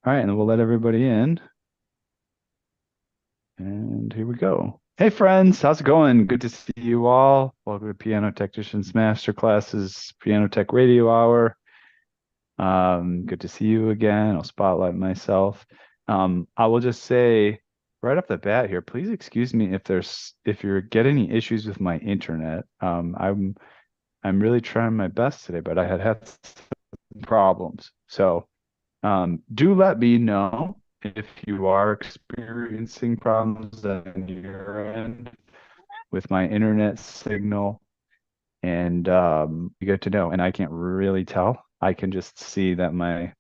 All right, and we'll let everybody in. And here we go. Hey, friends, how's it going? Good to see you all. Welcome to Piano Technicians Masterclasses, Piano Tech Radio Hour. Good to see you again. I'll spotlight myself. I will just say right off the bat here, please excuse me if you're getting any issues with my internet. I'm really trying my best today, but I had some problems. So do let me know if you are experiencing problems on your end with my internet signal, and you get to know. And I can't really tell. I can just see that my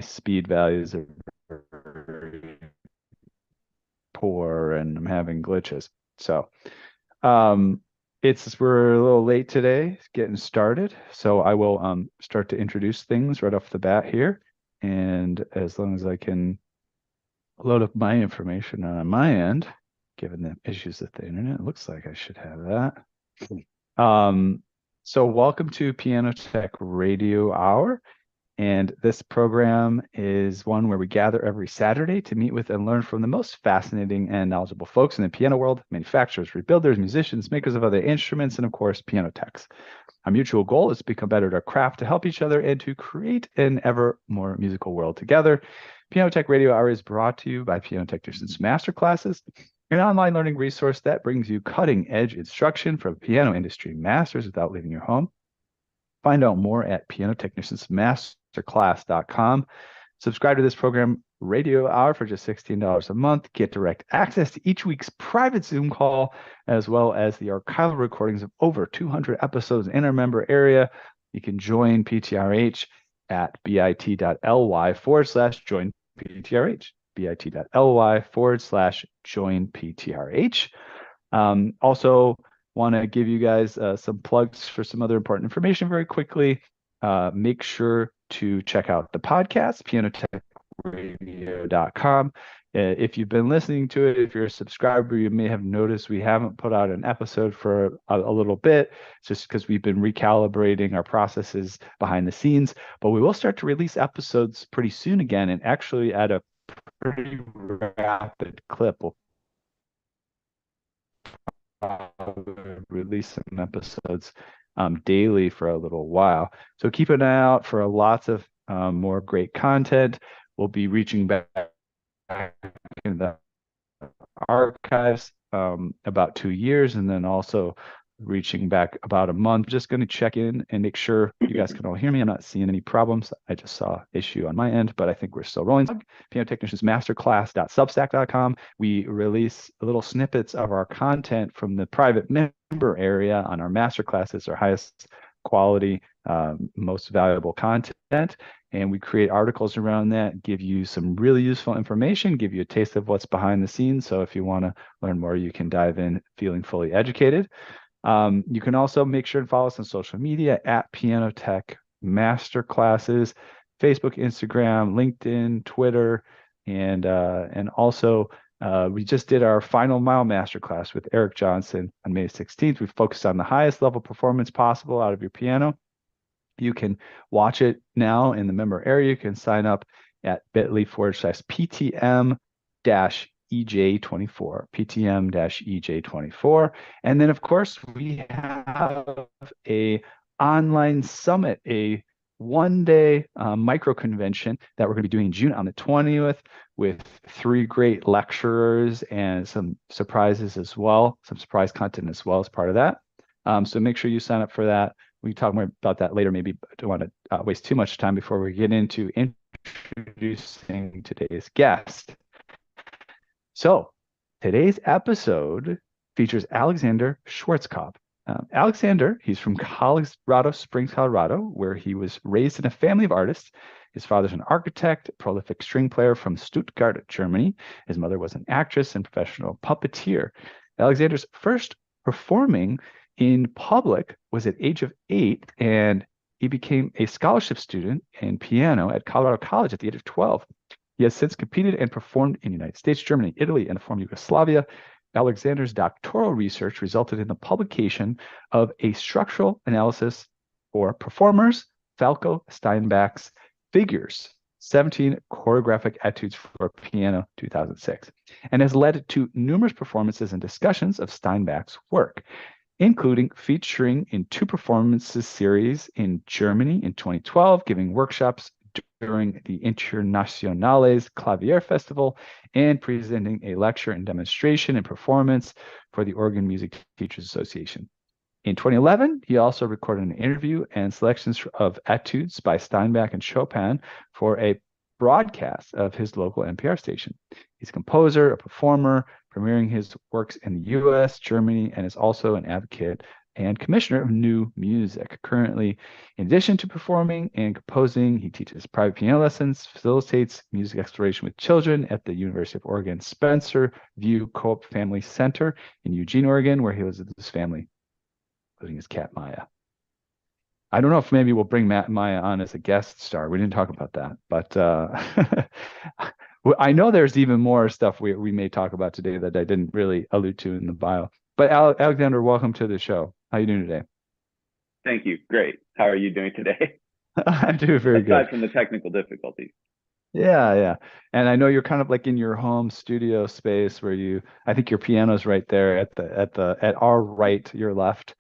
speed values are very poor, and I'm having glitches. So um, we're a little late today, getting started. So I will start to introduce things right off the bat here, and as long as I can load up my information on my end, given the issues with the internet. It looks like I should have that. Um, so welcome to Piano Tech Radio Hour. And this program is one where we gather every Saturday to meet with and learn from the most fascinating and knowledgeable folks in the piano world, manufacturers, rebuilders, musicians, makers of other instruments, and of course, piano techs. Our mutual goal is to become better at our craft, to help each other, and to create an ever more musical world together. Piano Tech Radio Hour is brought to you by Piano Technicians Masterclasses, an online learning resource that brings you cutting-edge instruction from piano industry masters without leaving your home. Find out more at pianotechniciansmasterclass.com. Subscribe to this program radio hour for just $16 a month. Get direct access to each week's private Zoom call, as well as the archival recordings of over 200 episodes in our member area. You can join PTRH at bit.ly/join PTRH, bit.ly/join PTRH. Also, want to give you guys some plugs for some other important information very quickly. Make sure to check out the podcast, pianotechradio.com. If you've been listening to it, if you're a subscriber, you may have noticed we haven't put out an episode for a little bit, just because we've been recalibrating our processes behind the scenes. But we will start to release episodes pretty soon again, and actually at a pretty rapid clip. We'll release some episodes daily for a little while. So keep an eye out for lots of more great content. We'll be reaching back in the archives about 2 years, and then also reaching back about a month. Just going to check in and make sure you guys can all hear me. I'm not seeing any problems. I just saw issue on my end, but I think we're still rolling. Piano Technicians Masterclass.substack.com. We release little snippets of our content from the private member area on our masterclasses, our highest quality, most valuable content. And we create articles around that, give you some really useful information, give you a taste of what's behind the scenes. So if you want to learn more, you can dive in feeling fully educated. You can also make sure to follow us on social media at Piano Tech Masterclasses, Facebook, Instagram, LinkedIn, Twitter, and also we just did our final mile masterclass with Eric Johnson on May 16th. We focused on the highest level performance possible out of your piano. You can watch it now in the member area. You can sign up at bit.ly/PTM EJ24, PTM-EJ24. And then, of course, we have a online summit, a one-day micro convention that we're going to be doing in June on the 20th with 3 great lecturers and some surprises as well, some surprise content as well as part of that. So make sure you sign up for that. We can talk more about that later. Maybe don't want to waste too much time before we get into introducing today's guest. So today's episode features Alexander Schwarzkopf. Alexander, he's from Colorado Springs, Colorado, where he was raised in a family of artists. His father's an architect, prolific string player from Stuttgart, Germany. His mother was an actress and professional puppeteer. Alexander's first performing in public was at age of 8, and he became a scholarship student in piano at Colorado College at the age of 12. He has since competed and performed in the United States, Germany, Italy, and the former Yugoslavia. Alexander's doctoral research resulted in the publication of a structural analysis for performers, Falco Steinbach's figures. 17 choreographic etudes for piano, 2006, and has led to numerous performances and discussions of Steinbach's work, including featuring in 2 performances series in Germany in 2012, giving workshops during the Internationales Clavier Festival, and presenting a lecture and demonstration and performance for the Oregon Music Teachers Association. In 2011, he also recorded an interview and selections of etudes by Steinbach and Chopin for a broadcast of his local NPR station. He's a composer, a performer, premiering his works in the US, Germany, and is also an advocate and commissioner of new music. Currently, in addition to performing and composing, he teaches private piano lessons, facilitates music exploration with children at the University of Oregon Spencer View Co-op Family Center in Eugene, Oregon, where he lives with his family, including his cat Maya. I don't know if maybe we'll bring Maya on as a guest star. We didn't talk about that, but I know there's even more stuff we may talk about today that I didn't really allude to in the bio. But Alexander, welcome to the show. How are you doing today? Thank you. Great. How are you doing today? I'm doing very good. Aside from the technical difficulties. Yeah, yeah. And I know you're kind of like in your home studio space where I think your piano's right there at our right, your left,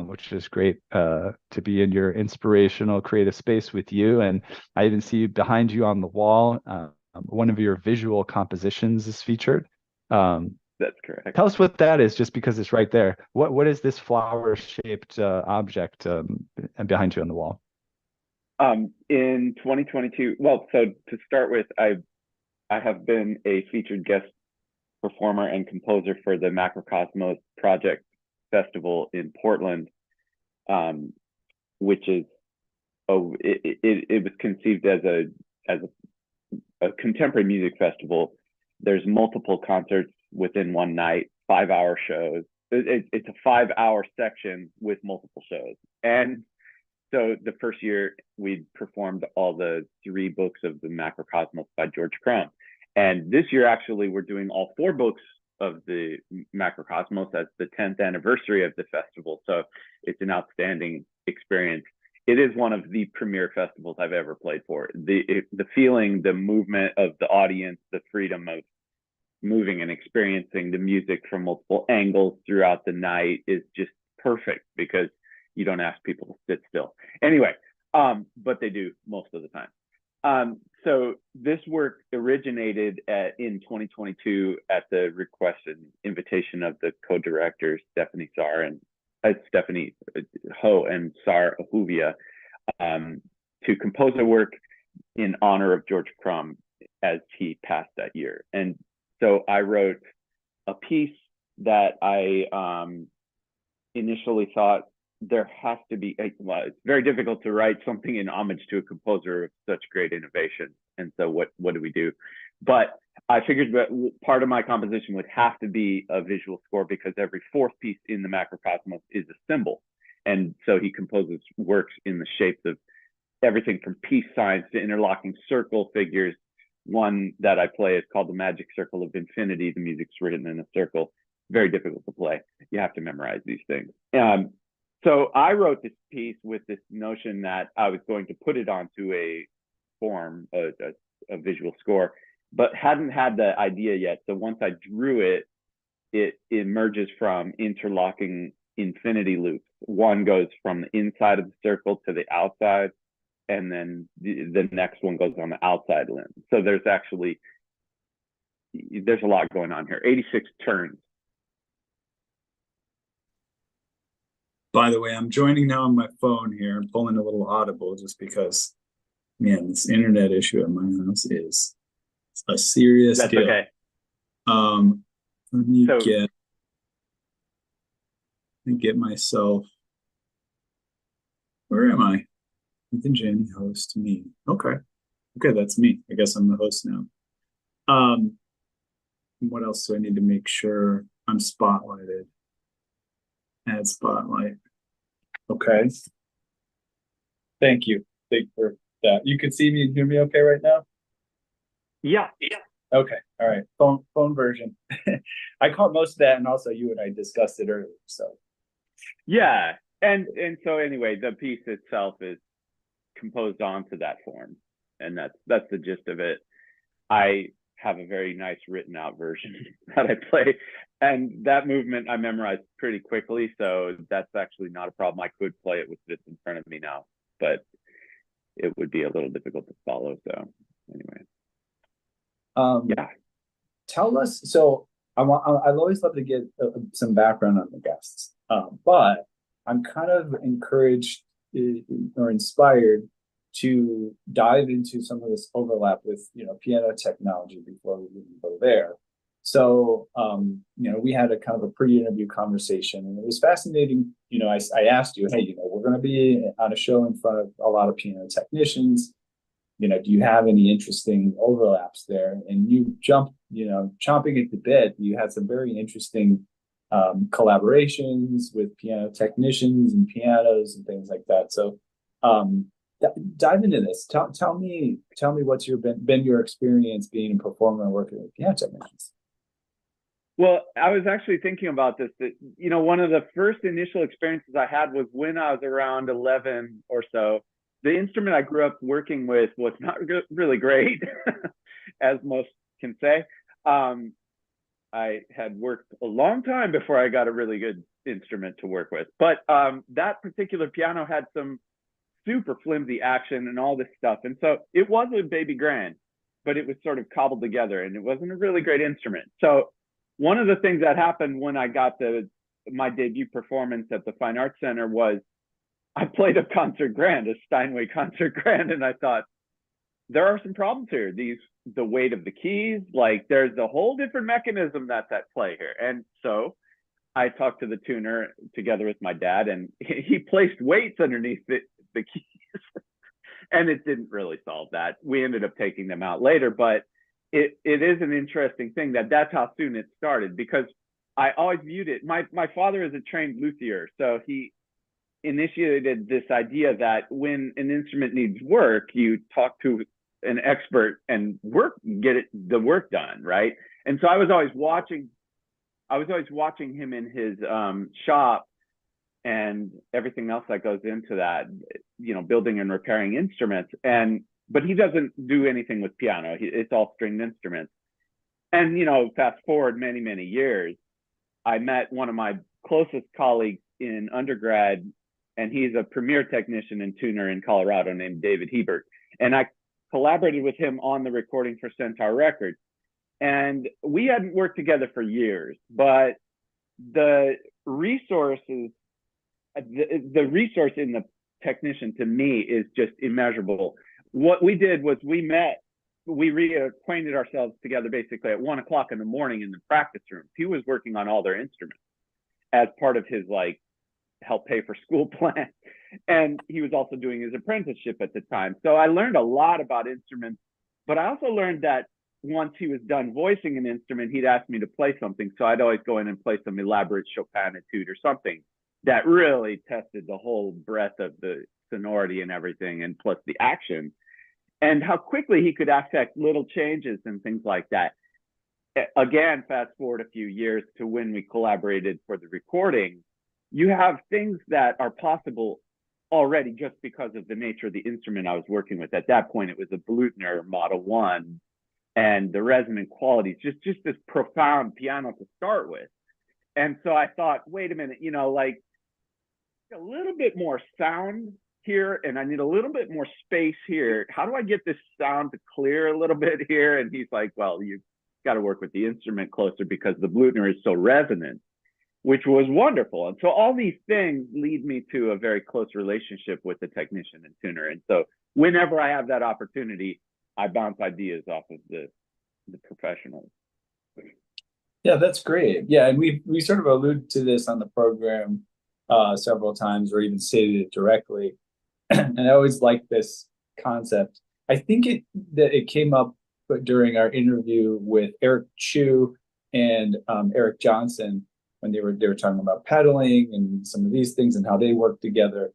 which is great to be in your inspirational creative space with you. And I even see behind you on the wall, one of your visual compositions is featured. That's correct. Tell us what that is, just because it's right there. What is this flower-shaped object behind you on the wall? In 2022, well, so to start with, I have been a featured guest performer and composer for the Macrocosmos Project Festival in Portland, which is it was conceived as a contemporary music festival. There's multiple concerts within one night, 5-hour shows. It's a 5-hour section with multiple shows. And so the first year we performed all the 3 books of the Macrocosmos by George Crumb. And this year, actually, we're doing all 4 books of the Macrocosmos as the 10th anniversary of the festival. So it's an outstanding experience. It is one of the premier festivals I've ever played for. The feeling, the movement of the audience, the freedom of moving and experiencing the music from multiple angles throughout the night is just perfect, because you don't ask people to sit still. Anyway, but they do most of the time. So this work originated in 2022 at the request and invitation of the co-directors Stephanie Ho and Sar Ahuvia, to compose a work in honor of George Crumb as he passed that year. And so I wrote a piece that I initially thought there has to be, well, it's very difficult to write something in homage to a composer of such great innovation. And so what do we do? But I figured that part of my composition would have to be a visual score, because every 4th piece in the Macrocosmos is a symbol. And so he composes works in the shapes of everything from peace signs to interlocking circle figures. One that I play is called the Magic Circle of Infinity. The music's written in a circle. Very difficult to play. You have to memorize these things. So I wrote this piece with this notion that I was going to put it onto a form, a visual score, but hadn't had the idea yet. So once I drew it, it emerges from interlocking infinity loops. One goes from the inside of the circle to the outside, and then the next one goes on the outside limb. So there's a lot going on here. 86 turns. By the way, I'm joining now on my phone here. I'm pulling a little audible just because, man, this internet issue at my house is a serious That's deal. Okay. Let me get myself. Where am I? Ethan Jamie, host me. Okay, that's me. I guess I'm the host now. What else do I need to make sure I'm spotlighted? Add spotlight. Okay. Thank you. Thank you for that. You can see me and hear me okay right now? Yeah. Okay. All right. Phone version. I caught most of that, and also you and I discussed it earlier. So Yeah. And so anyway, the piece itself is composed onto that form. and that's the gist of it. I have a very nice written out version that I play, and that movement I memorized pretty quickly, so that's actually not a problem. I could play it with this in front of me now, but it would be a little difficult to follow. So anyway, yeah. Tell us. So I'd always love to get some background on the guests, but I'm kind of encouraged or inspired to dive into some of this overlap with piano technology before we even go there. So we had a kind of a pre-interview conversation, and it was fascinating. I asked you, hey, we're going to be on a show in front of a lot of piano technicians. Do you have any interesting overlaps there? And you jumped, chomping at the bit. You had some very interesting collaborations with piano technicians and pianos and things like that. So dive into this. Tell me what's been your experience being a performer and working with piano technicians. Well, I was actually thinking about this, that, one of the first initial experiences I had was when I was around 11 or so. The instrument I grew up working with was not really great, as most can say. I had worked a long time before I got a really good instrument to work with. But that particular piano had some super flimsy action and all this stuff. And so it was a baby grand, but it was sort of cobbled together, and it wasn't a really great instrument. So one of the things that happened when I got my debut performance at the Fine Arts Center was I played a concert grand, a Steinway concert grand, and I thought, there are some problems here. The weight of the keys, like there's a whole different mechanism that's at play here. And so I talked to the tuner together with my dad, and he placed weights underneath the keys, and it didn't really solve that. We ended up taking them out later, but it is an interesting thing that's how soon it started, because I always viewed it. My father is a trained luthier, so he initiated this idea that when an instrument needs work, you talk to an expert and get the work done, right? And so I was always watching him in his shop and everything else that goes into that, building and repairing instruments. But he doesn't do anything with piano. It's all stringed instruments. And fast forward many, many years, I met one of my closest colleagues in undergrad, and he's a premier technician and tuner in Colorado named David Hebert. And I collaborated with him on the recording for Centaur Records. And we hadn't worked together for years, but the resources, the resource in the technician to me is just immeasurable. What we did was we reacquainted ourselves together basically at 1 o'clock in the morning in the practice room. He was working on all their instruments as part of his help pay for school plan. And he was also doing his apprenticeship at the time. So I learned a lot about instruments, but I also learned that once he was done voicing an instrument, he'd ask me to play something. So I'd always go in and play some elaborate Chopin etude or something that really tested the whole breadth of the sonority and everything, and plus the action, and how quickly he could affect little changes and things like that. Again, fast forward a few years to when we collaborated for the recording, you have things that are possible already just because of the nature of the instrument I was working with. At that point, it was a Blüthner Model 1, and the resonant qualities, just this profound piano to start with. And so I thought, wait a minute, a little bit more sound here, and I need a little bit more space here. How do I get this sound to clear a little bit here? And he's like, well, you've got to work with the instrument closer because the Blüthner is so resonant, which was wonderful. And so all these things lead me to a very close relationship with the technician and tuner. And so whenever I have that opportunity, I bounce ideas off of the professionals. Yeah, that's great. Yeah, and we sort of alluded to this on the program several times, or even stated it directly. And I always like this concept. I think it came up during our interview with Eric Chu and Eric Johnson, when they were talking about pedaling and some of these things and how they work together.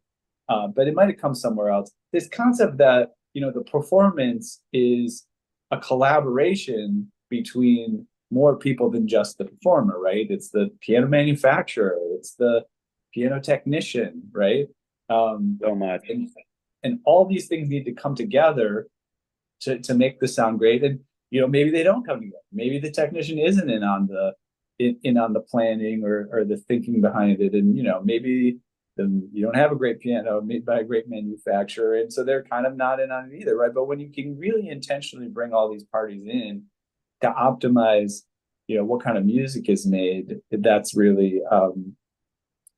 But it might have come somewhere else. This concept that the performance is a collaboration between more people than just the performer, right? It's the piano manufacturer, it's the piano technician, right? So much. And all these things need to come together to make the sound great. And maybe they don't come together. Maybe the technician isn't in on the planning or the thinking behind it, and maybe you don't have a great piano made by a great manufacturer, and so they're kind of not in on it either, right? But when you can really intentionally bring all these parties in to optimize, what kind of music is made, that's really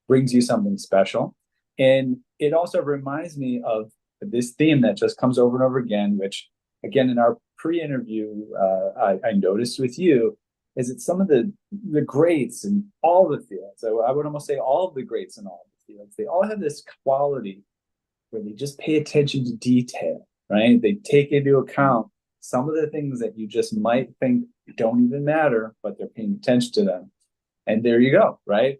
brings you something special. And it also reminds me of this theme that just comes over and over again, which again in our pre-interview I noticed with you, is it some of the greats in all the fields. So I would almost say all of the greats in all of the fields, they all have this quality where they just pay attention to detail, right? They take into account some of the things that you just might think don't even matter, but they're paying attention to them. And there you go, right?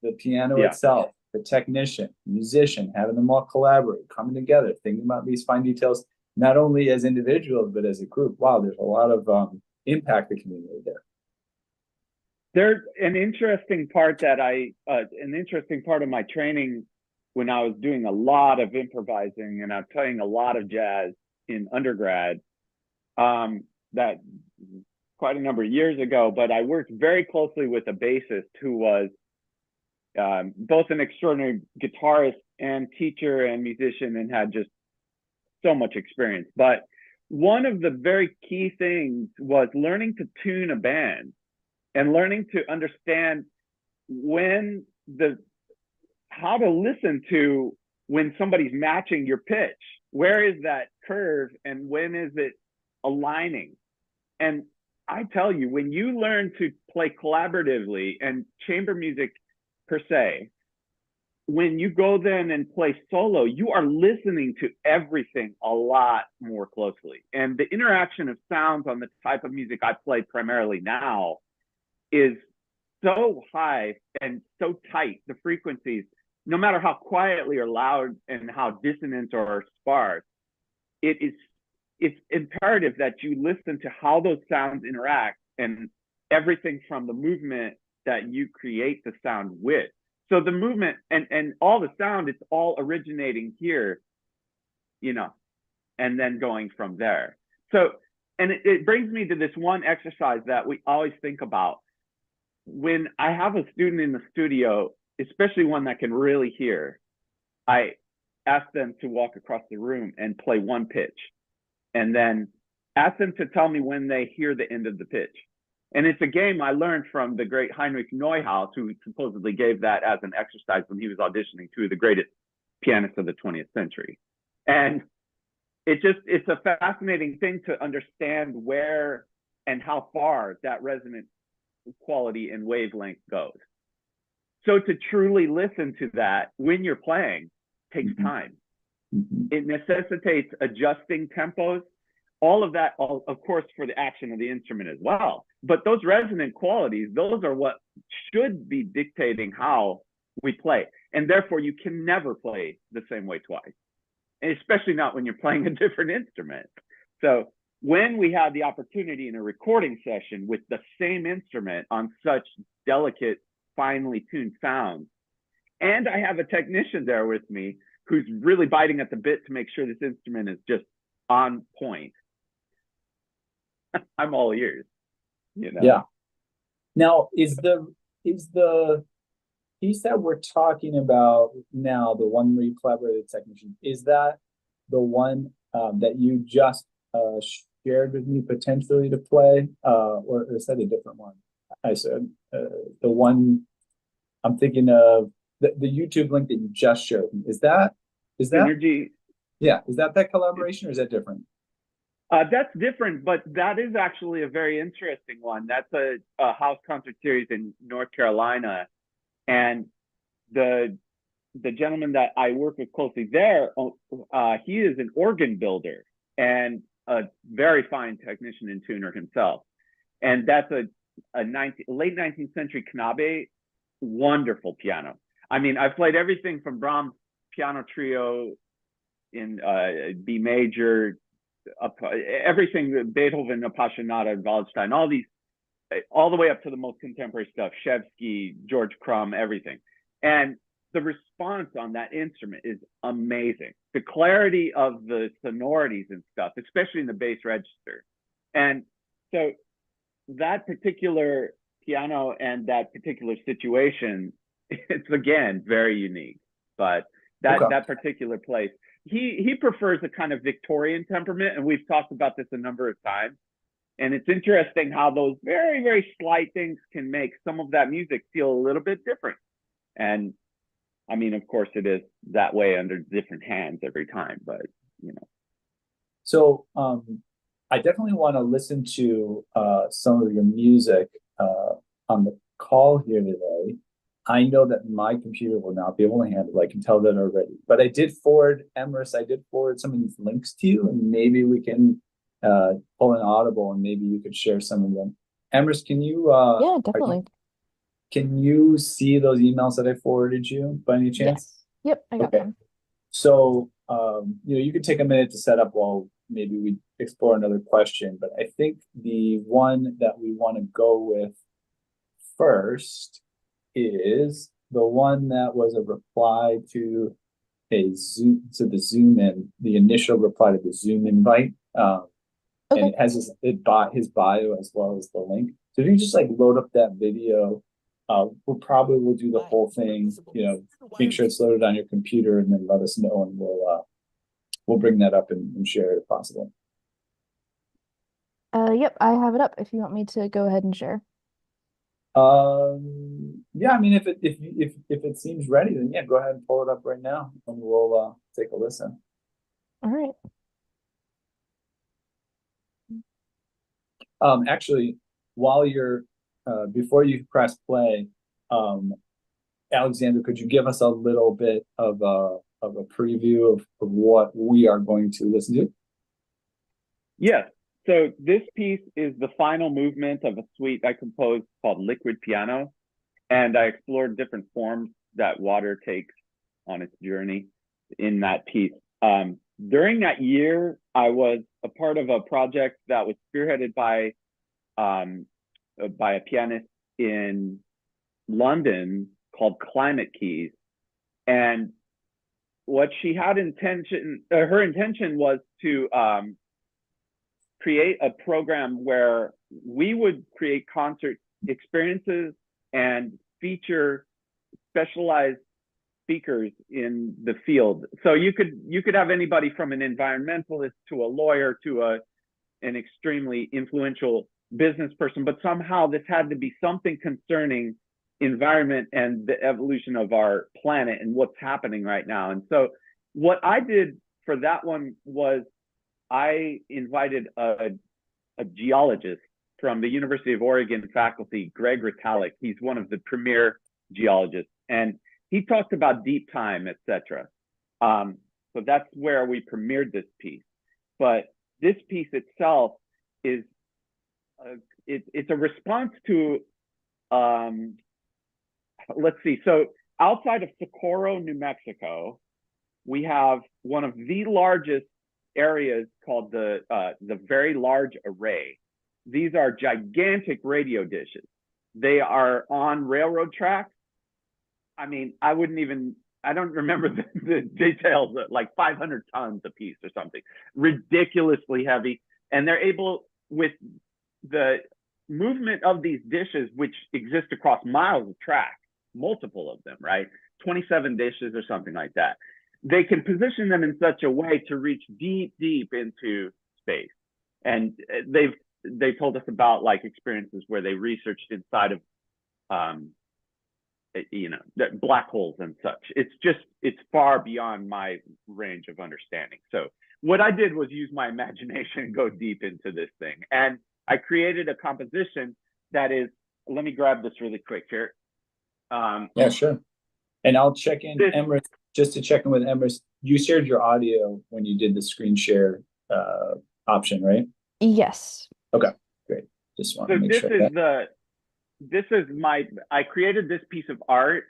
The piano itself, the technician, musician, having them all collaborate, coming together, thinking about these fine details, not only as individuals, but as a group. Wow, there's a lot of impact that can be made there. There's an interesting part of my training when I was doing a lot of improvising and I'm playing a lot of jazz in undergrad, that quite a number of years ago, but I worked very closely with a bassist who was both an extraordinary guitarist and teacher and musician and had just so much experience. But one of the very key things was learning to tune a band and learning to understand how to listen to when somebody's matching your pitch. Where is that curve and when is it aligning? And I tell you, when you learn to play collaboratively and chamber music per se, when you go then and play solo, you are listening to everything a lot more closely. And the interaction of sounds on the type of music I play primarily now is so high and so tight, the frequencies, no matter how quietly or loud and how dissonant or sparse, it's imperative that you listen to how those sounds interact and everything from the movement that you create the sound with. So the movement and all the sound, it's all originating here, and then going from there. So, and it brings me to this one exercise that we always think about. When I have a student in the studio, especially one that can really hear, I ask them to walk across the room and play one pitch, and then ask them to tell me when they hear the end of the pitch. And it's a game I learned from the great Heinrich Neuhaus, who supposedly gave that as an exercise when he was auditioning two of the greatest pianists of the 20th century. And it's a fascinating thing to understand where and how far that resonant quality and wavelength goes. So to truly listen to that when you're playing takes time. It necessitates adjusting tempos, all of that, of course, for the action of the instrument as well. But those resonant qualities, those are what should be dictating how we play. And therefore, you can never play the same way twice, and especially not when you're playing a different instrument. So when we have the opportunity in a recording session with the same instrument on such delicate, finely tuned sounds, and I have a technician there with me who's really biting at the bit to make sure this instrument is just on point, I'm all ears. Yeah. Now, is the piece that we're talking about now, the one where you collaborate with technician, is that the one that you just shared with me potentially to play, or is that a different one? I said the one I'm thinking of, the YouTube link that you just showed me. Is that Energy? Yeah, is that collaboration or is that different? That's different, but that is actually a very interesting one. That's a house concert series in North Carolina, and the gentleman that I work with closely there, he is an organ builder and a very fine technician and tuner himself. And that's a late 19th century Knabe, wonderful piano. I mean, I've played everything from Brahms' piano trio in B major, everything, Beethoven, Appassionata, Waldstein, all the way up to the most contemporary stuff, Shevsky, George Crumb, everything. And the response on that instrument is amazing. the clarity of the sonorities and stuff, especially in the bass register. And so that particular piano and that particular situation, it's again very unique. But that particular place, he prefers a kind of Victorian temperament, and we've talked about this a number of times. And it's interesting how those very, very slight things can make some of that music feel a little bit different. And I mean, of course, it is that way under different hands every time, but you know. So I definitely want to listen to some of your music on the call here today. I know that my computer will not be able to handle it. I can tell that already. But I did forward, Emrys, I did forward some of these links to you, and maybe we can pull an audible and maybe you could share some of them. Emrys, can you Yeah, definitely. can you see those emails that I forwarded you by any chance? Yes. Yep, I got them. So you could take a minute to set up while maybe we explore another question, but I think the one that we want to go with first is the one that was a reply to the Zoom in, the initial reply to the Zoom invite. Okay. And it has his bio as well as the link. So if you just like load up that video, we'll do the whole thing, make sure it's loaded on your computer and then let us know, and we'll bring that up and share it if possible. Yep, I have it up if you want me to go ahead and share. Yeah, I mean, if it seems ready, then yeah, go ahead and pull it up right now and we'll take a listen. All right. Actually, while you're before you press play, Alexander, could you give us a little bit of a preview of what we are going to listen to? Yes. So this piece is the final movement of a suite I composed called Liquid Piano, and I explored different forms that water takes on its journey in that piece. During that year, I was a part of a project that was spearheaded by a pianist in London called Climate Keys. And what she had her intention was to create a program where we would create concert experiences and feature specialized speakers in the field. So you could have anybody from an environmentalist to a lawyer to an extremely influential business person, but somehow this had to be something concerning environment and the evolution of our planet and what's happening right now. And so what I did for that one was I invited a geologist from the University of Oregon faculty, Greg Ritalik. He's one of the premier geologists, and he talked about deep time, etc. So that's where we premiered this piece. But this piece itself is it's a response to let's see. So outside of Socorro, New Mexico, we have one of the largest areas called the Very Large Array. These are gigantic radio dishes. They are on railroad tracks. I mean, I don't remember the details, like 500 tons a piece or something, ridiculously heavy. And they're able, with the movement of these dishes, which exist across miles of track, multiple of them, right? 27 dishes or something like that. They can position them in such a way to reach deep, deep into space. And they told us about like experiences where they researched inside of black holes and such. It's far beyond my range of understanding. So what I did was use my imagination and go deep into this thing. And I created a composition that is, let me grab this really quick here. Yeah, sure. And I'll check in, Emrys, just to check in with Emrys. You shared your audio when you did the screen share option, right? Yes. Okay, great. Just want to make sure. I created this piece of art.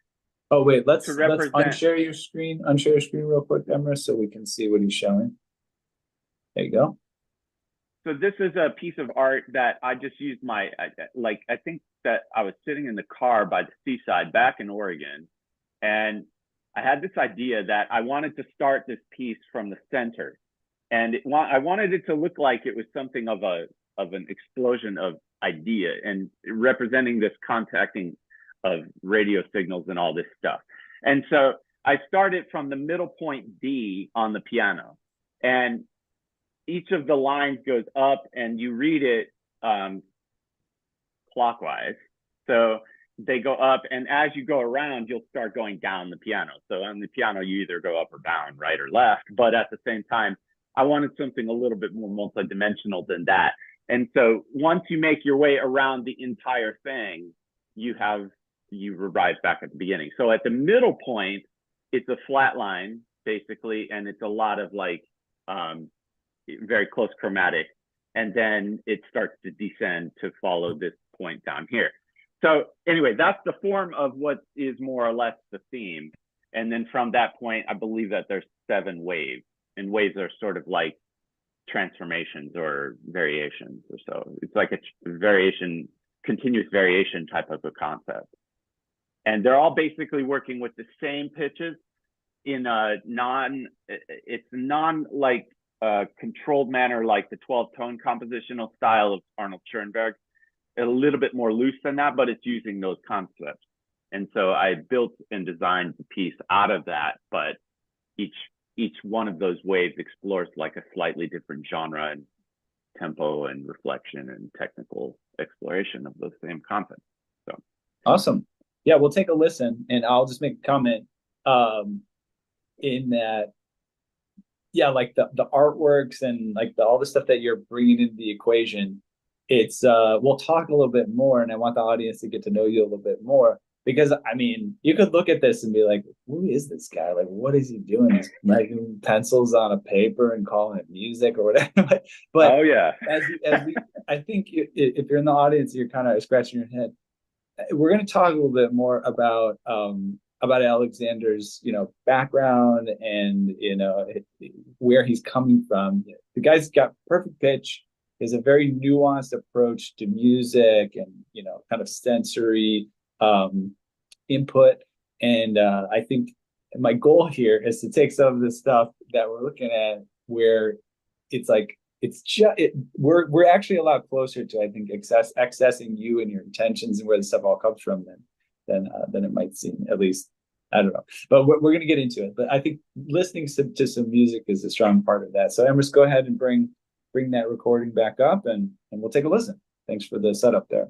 Oh wait, let's unshare your screen real quick, Emrys, so we can see what he's showing. There you go. So this is a piece of art that I just used I think that I was sitting in the car by the seaside back in Oregon, and I had this idea that I wanted to start this piece from the center, and I wanted it to look like it was something of an explosion of idea and representing this contacting of radio signals and all this stuff. And so I started from the middle point D on the piano, and each of the lines goes up, and you read it clockwise. So they go up, and as you go around, you'll start going down the piano. So on the piano, you either go up or down, right or left. But at the same time, I wanted something a little bit more multidimensional than that. And so once you make your way around the entire thing, you arrive back at the beginning. So at the middle point, it's a flat line, basically, and it's a lot of like very close chromatic. And then it starts to descend to follow this point down here. So anyway, that's the form of what is more or less the theme. And then from that point, I believe that there's 7 waves, and waves are sort of like transformations or variations or so. It's like a variation, continuous variation type of a concept. And they're all basically working with the same pitches in a controlled manner, like the 12-tone compositional style of Arnold Schoenberg. A little bit more loose than that, but it's using those concepts. And so I built and designed the piece out of that, but each one of those waves explores like a slightly different genre and tempo and reflection and technical exploration of those same concepts. So awesome. Yeah, we'll take a listen, and I'll just make a comment in that, yeah, like the artworks and like all the stuff that you're bringing into the equation. It's we'll talk a little bit more, and I want the audience to get to know you a little bit more, because I mean, you could look at this and be like, who is this guy? Like, what is he doing? He's writing pencils on a paper and calling it music or whatever. But oh yeah, I think if you're in the audience, you're kind of scratching your head. We're going to talk a little bit more about Alexander's, background and, where he's coming from. The guy's got perfect pitch. He has a very nuanced approach to music and, kind of sensory input. And I think my goal here is to take some of the stuff that we're looking at where it's like, we're actually a lot closer to, I think, accessing you and your intentions and where the stuff all comes from than it might seem. At least, I don't know, but we're going to get into it. But I think listening to some music is a strong part of that. So Emrys, go ahead and bring that recording back up, and we'll take a listen. Thanks for the setup there.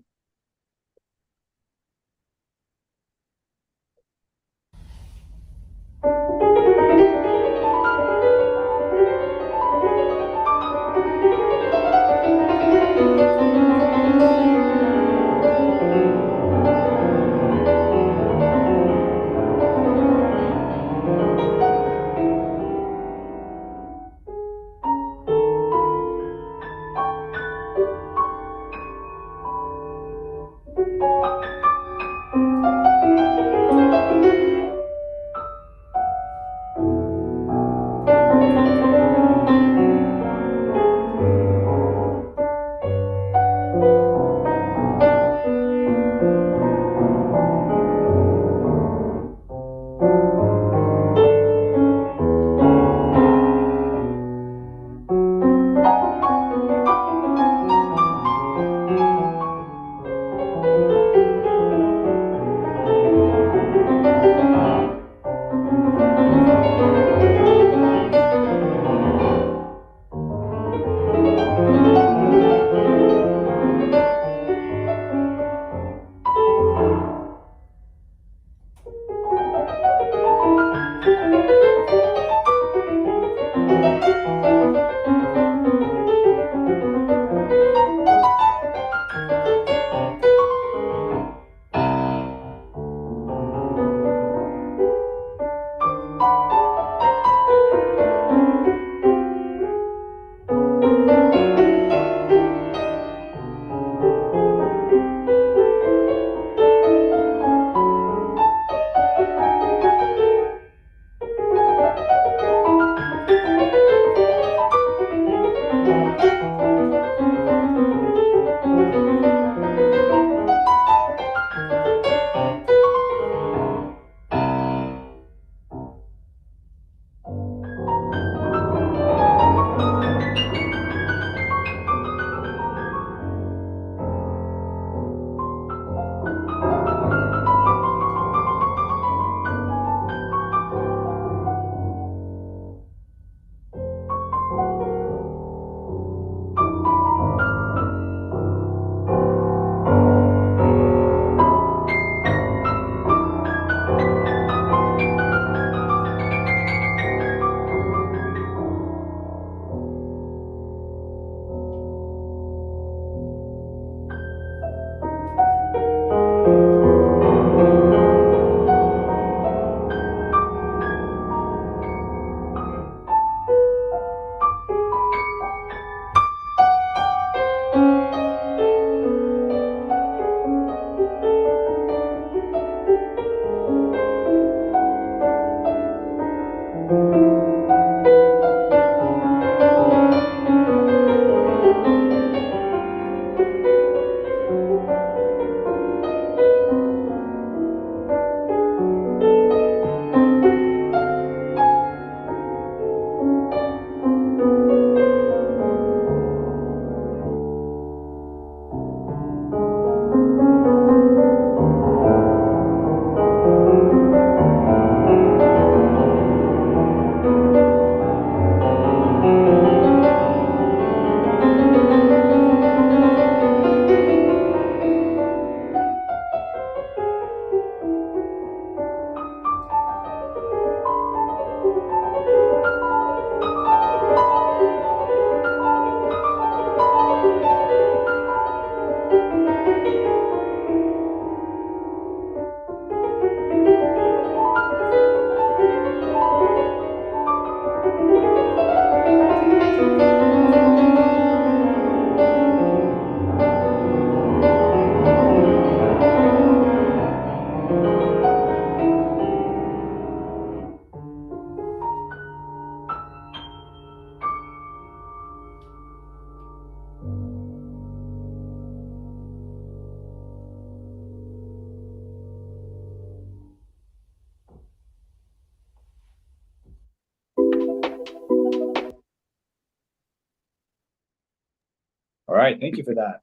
right, thank you for that.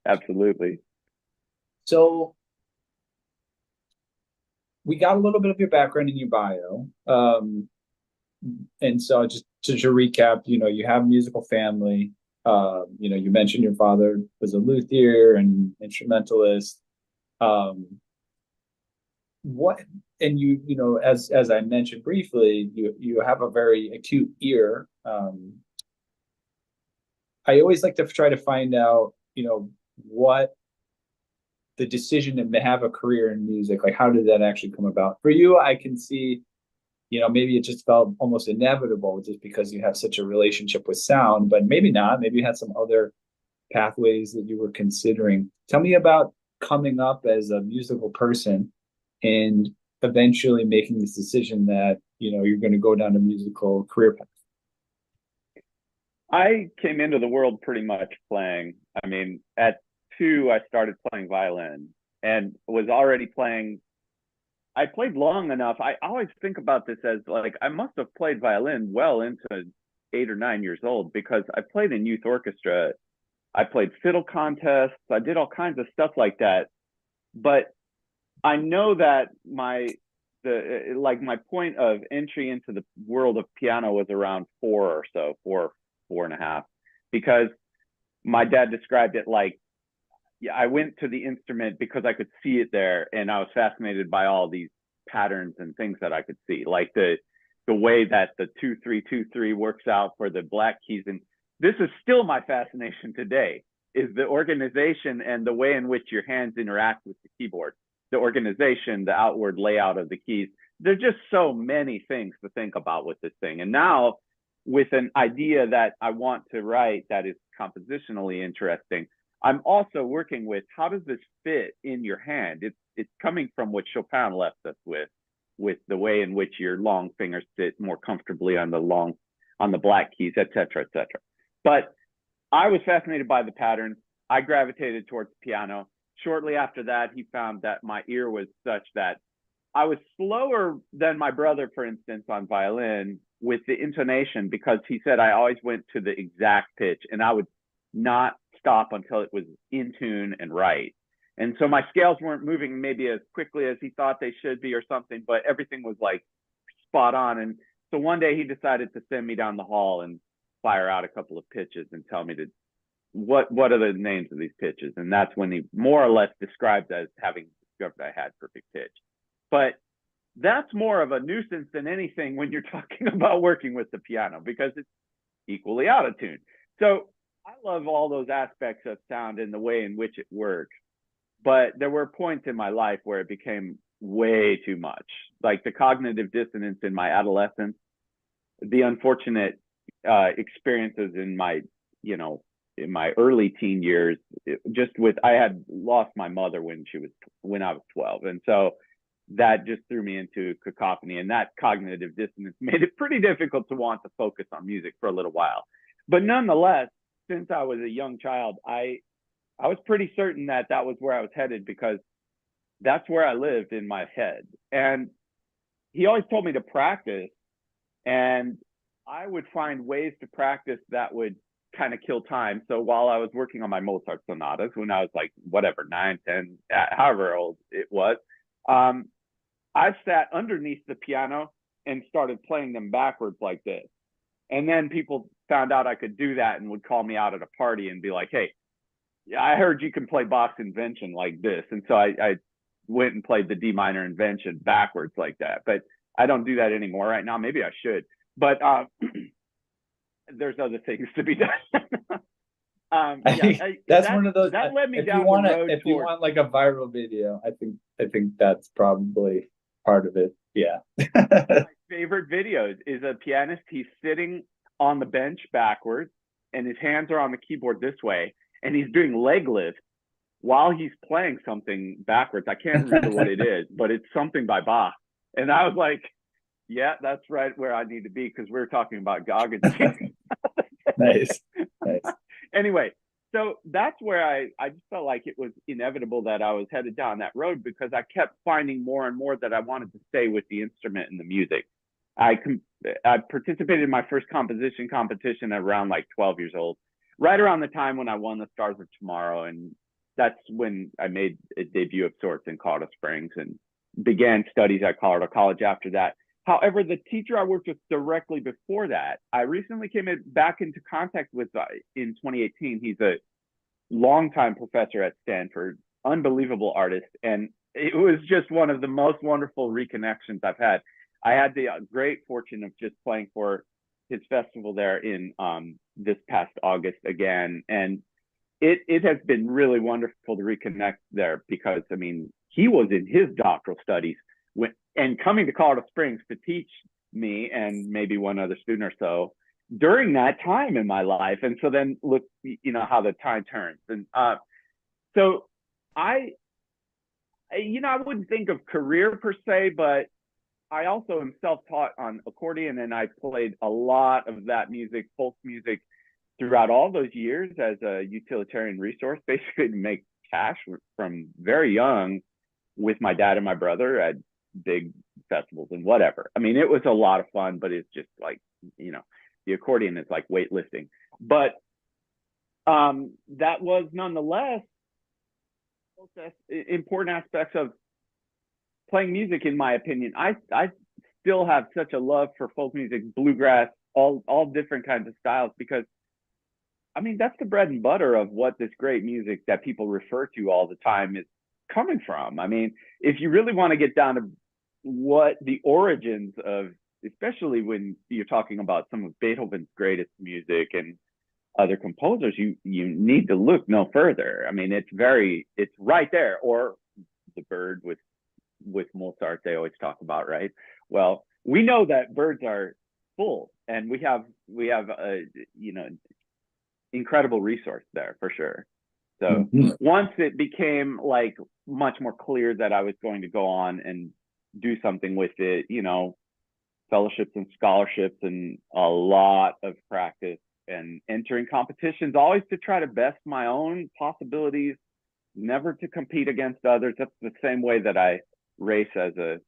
Absolutely. So we got a little bit of your background in your bio. And so just to recap, you have a musical family. You mentioned your father was a luthier and instrumentalist. Um, what and as I mentioned briefly, you have a very acute ear. I always like to try to find out, what the decision to have a career in music, like how did that actually come about? For you, I can see, maybe it just felt almost inevitable just because you have such a relationship with sound, but maybe not. Maybe you had some other pathways that you were considering. Tell me about coming up as a musical person and eventually making this decision that, you're going to go down a musical career path. I came into the world pretty much playing. I mean, at 2, I started playing violin and was already playing. I played long enough. I always think about this as like I must have played violin well into 8 or 9 years old because I played in youth orchestra. I played fiddle contests. I did all kinds of stuff like that. But I know that my point of entry into the world of piano was around 4 or so, 4.5, because my dad described it like, yeah, I went to the instrument because I could see it there, and I was fascinated by all these patterns and things that I could see, like the way that the 2-3-2-3 works out for the black keys. And this is still my fascination today, is the organization and the way in which your hands interact with the keyboard, the organization, the outward layout of the keys. There's just so many things to think about with this thing. And now with an idea that I want to write that is compositionally interesting, I'm also working with how does this fit in your hand? It's coming from what Chopin left us with the way in which your long fingers sit more comfortably on the black keys, et cetera, et cetera. But I was fascinated by the patterns. I gravitated towards piano. Shortly after that, he found that my ear was such that I was slower than my brother, for instance, on violin with the intonation, because he said I always went to the exact pitch and I would not stop until it was in tune and right. And so my scales weren't moving maybe as quickly as he thought they should be or something, but everything was like spot on. And so one day he decided to send me down the hall and fire out a couple of pitches and tell me to what are the names of these pitches. And that's when he more or less described as having discovered I had perfect pitch. But that's more of a nuisance than anything when you're talking about working with the piano, because it's equally out of tune. So I love all those aspects of sound and the way in which it works. But there were points in my life where it became way too much, like the cognitive dissonance in my adolescence, the unfortunate experiences in my, in my early teen years, I had lost my mother when I was 12. And so that just threw me into cacophony, and that cognitive dissonance made it pretty difficult to want to focus on music for a little while. But nonetheless, since I was a young child, I was pretty certain that that was where I was headed, because that's where I lived in my head. And he always told me to practice, and I would find ways to practice that would kind of kill time. So while I was working on my Mozart sonatas, when I was like, whatever, 9, 10, however old it was, I sat underneath the piano and started playing them backwards like this. And then people found out I could do that and would call me out at a party and be like, hey, I heard you can play Bach's Invention like this. And so I went and played the D minor Invention backwards like that. But I don't do that anymore right now. Maybe I should. But there's other things to be done. I think that's one of those that led me if down you want the road. If you want like a viral video, I think that's probably part of it. Yeah. My favorite videos is a pianist. He's sitting on the bench backwards and his hands are on the keyboard this way, and he's doing leg lifts while he's playing something backwards. I can't remember what it is, but it's something by Bach. And I was like, yeah, that's right where I need to be, because we're talking about Goggins. Nice. Anyway, so that's where I just felt like it was inevitable that I was headed down that road, because I kept finding more and more that I wanted to stay with the instrument and the music. I participated in my first composition competition at around like 12 years old. right around the time when I won the Stars of Tomorrow, and that's when I made a debut of sorts in Colorado Springs and began studies at Colorado College after that. However, the teacher I worked with directly before that, I recently came back into contact with in 2018. He's a longtime professor at Stanford, unbelievable artist, and it was just one of the most wonderful reconnections I've had. I had the great fortune of just playing for his festival there in this past August again, and it has been really wonderful to reconnect there because I mean he was in his doctoral studies and coming to Colorado Springs to teach me and maybe one other student or so during that time in my life. And so then look, you know, how the time turns. And so I wouldn't think of career per se, but I also am self-taught on accordion, and I played a lot of that music, folk music, throughout all those years as a utilitarian resource, basically to make cash from very young with my dad and my brother at big festivals and whatever. I mean, it was a lot of fun, but it's just like, you know, the accordion is like weightlifting. But that was nonetheless important aspects of playing music, in my opinion. I still have such a love for folk music, bluegrass, all different kinds of styles, because I mean, that's the bread and butter of what this great music that people refer to all the time is coming from. I mean, if you really want to get down to what the origins of, especially when you're talking about some of Beethoven's greatest music and other composers, you need to look no further. I mean, it's right there. Or the bird with Mozart, they always talk about, right? Well, we know that birds are full, and we have a, you know, incredible resource there for sure. So once it became like much more clear that I was going to go on and do something with it, you know, fellowships and scholarships and a lot of practice and entering competitions, always to try to best my own possibilities, never to compete against others. That's the same way that I race as a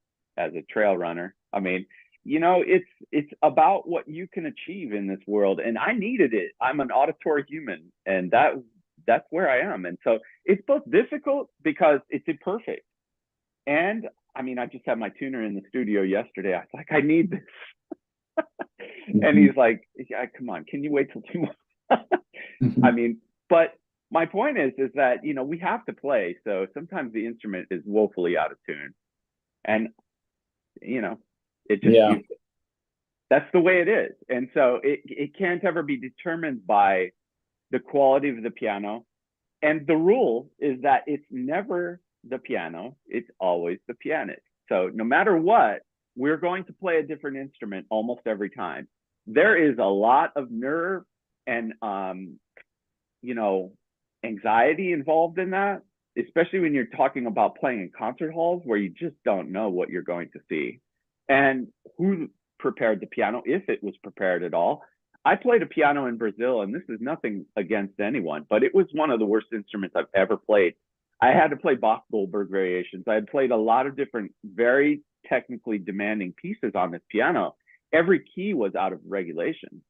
trail runner. I mean, you know, it's about what you can achieve in this world, and I needed it. I'm an auditory human, and that's where I am. And so it's both difficult because it's imperfect, and I mean, I just had my tuner in the studio yesterday. I was like, I need this. And he's like, yeah, come on, can you wait till tomorrow? I mean, but my point is that, you know, we have to play. So sometimes the instrument is woefully out of tune, and, you know, it just, that's the way it is. And so it can't ever be determined by the quality of the piano. And the rule is that it's never the piano, it's always the pianist. So no matter what, we're going to play a different instrument almost every time. There is a lot of nerve and, you know, anxiety involved in that, especially when you're talking about playing in concert halls where you just don't know what you're going to see. And who prepared the piano, if it was prepared at all. I played a piano in Brazil, and this is nothing against anyone, but it was one of the worst instruments I've ever played. I had to play Bach Goldberg variations. I had played a lot of different, very technically demanding pieces on this piano. Every key was out of regulation.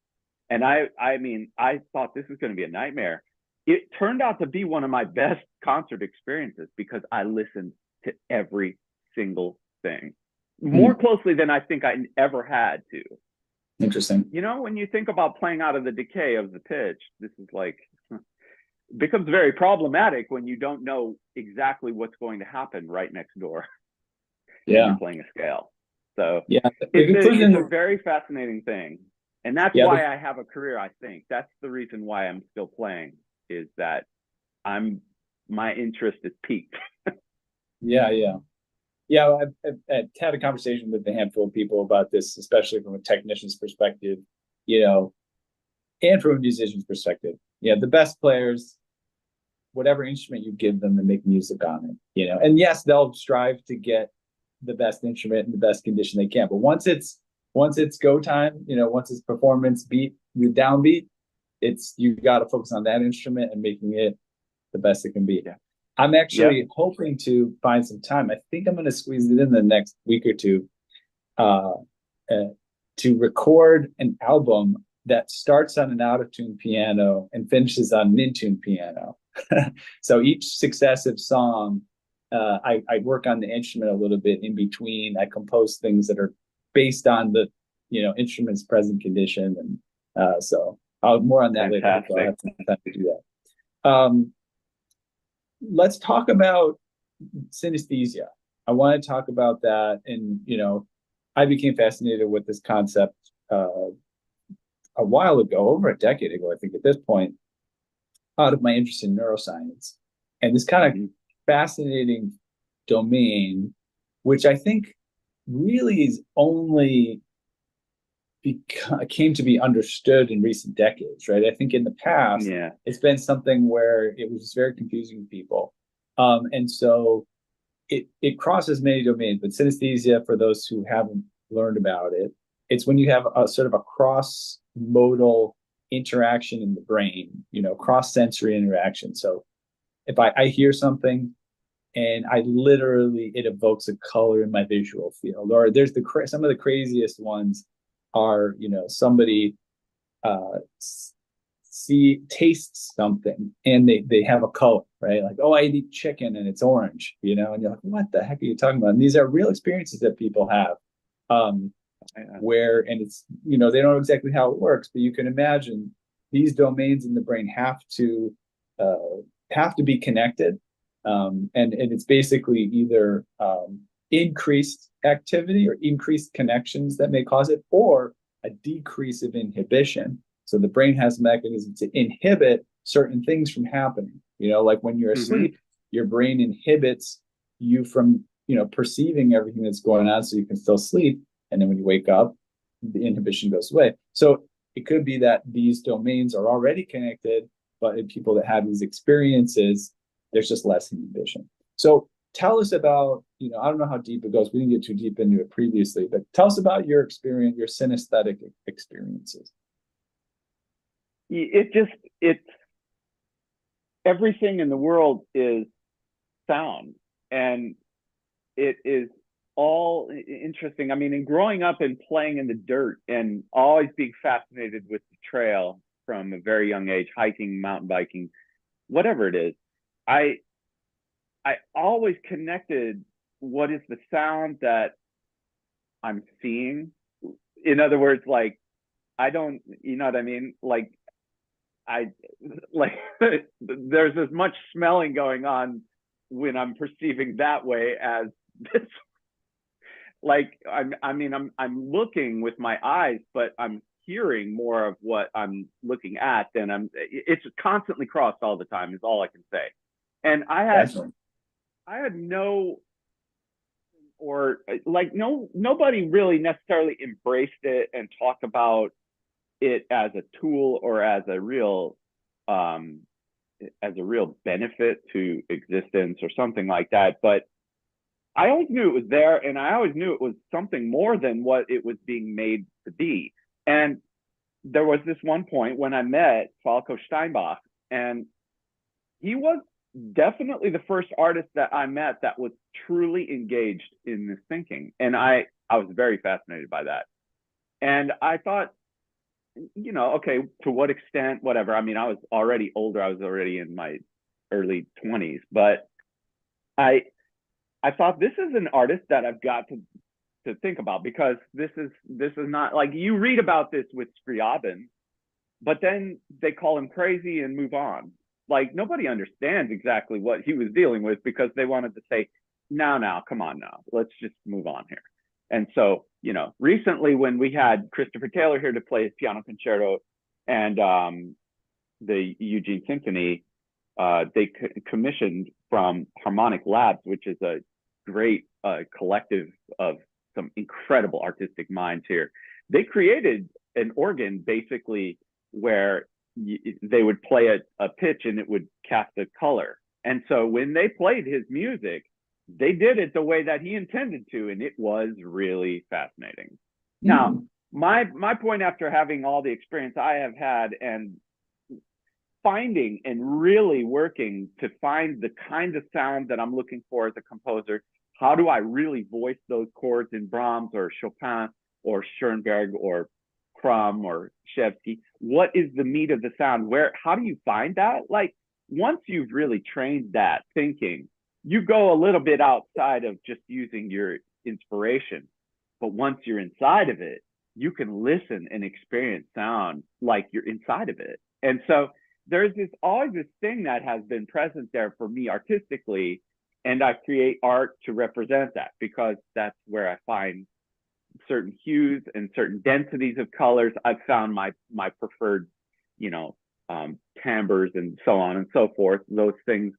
And I mean, I thought this was going to be a nightmare. It turned out to be one of my best concert experiences because I listened to every single thing more closely than I think I ever had to. Interesting. You know, when you think about playing out of the decay of the pitch, this is like, becomes very problematic when you don't know exactly what's going to happen right next door. Yeah. You're playing a scale. So yeah, it's a very fascinating thing. And that's why I have a career, I think. That's the reason why I'm still playing, is that my interest is piqued. Yeah, I've had a conversation with a handful of people about this, especially from a technician's perspective, you know, and from a musician's perspective. Yeah, the best players, whatever instrument you give them, to make music on it, you know. And yes, they'll strive to get the best instrument in the best condition they can. But once it's go time, you know, once it's performance beat, you downbeat, you got to focus on that instrument and making it the best it can be. Yeah. I'm actually hoping to find some time. I think I'm going to squeeze it in the next week or two to record an album that starts on an out of tune piano and finishes on an in tune piano. So each successive song, I work on the instrument a little bit in between. I compose things that are based on the instrument's present condition, and so I'll more on that later. So I'll have some time to do that. Let's talk about synesthesia. I want to talk about that, and I became fascinated with this concept a while ago, over a decade ago, I think at this point, out of my interest in neuroscience and this kind of fascinating domain, which I think really is only came to be understood in recent decades, right? I think in the past, it's been something where it was just very confusing to people. And so it crosses many domains, but synesthesia, for those who haven't learned about it, it's when you have a sort of a cross-modal interaction in the brain, cross-sensory interaction. So if I hear something and it evokes a color in my visual field, or there's some of the craziest ones are, somebody tastes something and they have a color, right? Like, oh, I eat chicken and it's orange, and you're like, what the heck are you talking about? And these are real experiences that people have. And it's, they don't know exactly how it works, but you can imagine these domains in the brain have to be connected. And it's basically either increased activity or increased connections that may cause it, or a decrease of inhibition. So the brain has a mechanism to inhibit certain things from happening. Like when you're asleep, your brain inhibits you from, perceiving everything that's going on so you can still sleep. And then when you wake up, the inhibition goes away. So it could be that these domains are already connected, but in people that have these experiences, there's just less inhibition. So tell us about, I don't know how deep it goes. We didn't get too deep into it previously, but tell us about your experience, your synesthetic experiences. It's everything in the world is sound, and it is all interesting. I mean, in growing up and playing in the dirt and always being fascinated with the trail from a very young age, hiking, mountain biking, whatever it is, I always connected what is the sound that I'm seeing. In other words, like, I don't, you know what I mean? Like, there's as much smelling going on when I'm perceiving that way as this. Like, I'm looking with my eyes, but I'm hearing more of what I'm looking at than it's constantly crossed all the time is all I can say. And I had no, or like, nobody really necessarily embraced it and talked about it as a tool or as a real benefit to existence or something like that. But I always knew it was there, and I always knew it was something more than what it was being made to be. And there was this one point when I met Falco Steinbach, and he was definitely the first artist that I met that was truly engaged in this thinking. And I was very fascinated by that. And I thought, okay, to what extent, whatever. I mean, I was already older. I was already in my early 20s, but I thought, this is an artist that I've got to think about, because this is not like, you read about this with Scriabin, but then they call him crazy and move on. Like, nobody understands exactly what he was dealing with, because they wanted to say, now, come on now, let's just move on here. And so, recently when we had Christopher Taylor here to play his piano concerto and the Eugene Symphony, they commissioned from Harmonic Labs, which is a great collective of some incredible artistic minds here. They created an organ basically where they would play a pitch and it would cast a color. And so when they played his music, they did it the way that he intended to, and it was really fascinating. Now, my point, after having all the experience I have had and finding and really working to find the kind of sound that I'm looking for as a composer, how do I really voice those chords in Brahms or Chopin or Schoenberg or Krum or Shevsky, what is the meat of the sound? How do you find that? Like, once you've really trained that thinking, you go a little bit outside of just using your inspiration. But once you're inside of it, you can listen and experience sound like you're inside of it. And so there's always this thing that has been present there for me artistically, and I create art to represent that, because that's where I find certain hues and certain densities of colors. I've found my preferred, timbres and so on and so forth. Those things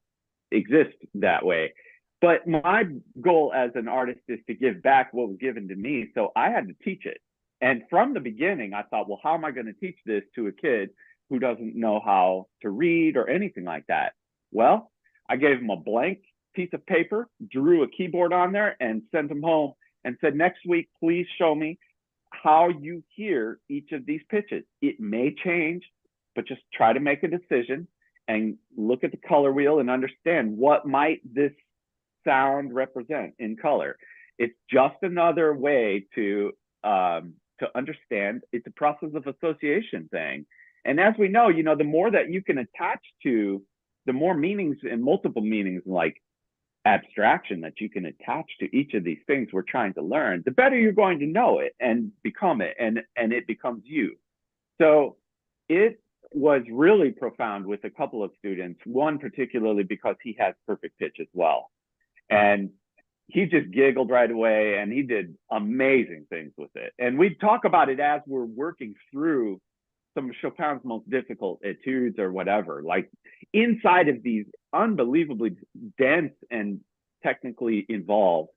exist that way. But my goal as an artist is to give back what was given to me. So I had to teach it. And from the beginning, I thought, well, how am I going to teach this to a kid who doesn't know how to read or anything like that? Well, I gave him a blank piece of paper, drew a keyboard on there, and sent him home and said, next week, please show me how you hear each of these pitches. It may change, but just try to make a decision and look at the color wheel and understand what might this sound represent in color. It's just another way to understand. It's a process of association thing. And as we know, the more that you can attach to, the more meanings and multiple meanings, like abstraction, that you can attach to each of these things we're trying to learn, the better you're going to know it and become it, and it becomes you. So it was really profound with a couple of students, one particularly because he has perfect pitch as well. And he just giggled right away, and he did amazing things with it. And we talk about it as we're working through some of Chopin's most difficult etudes or whatever. Like, inside of these unbelievably dense and technically involved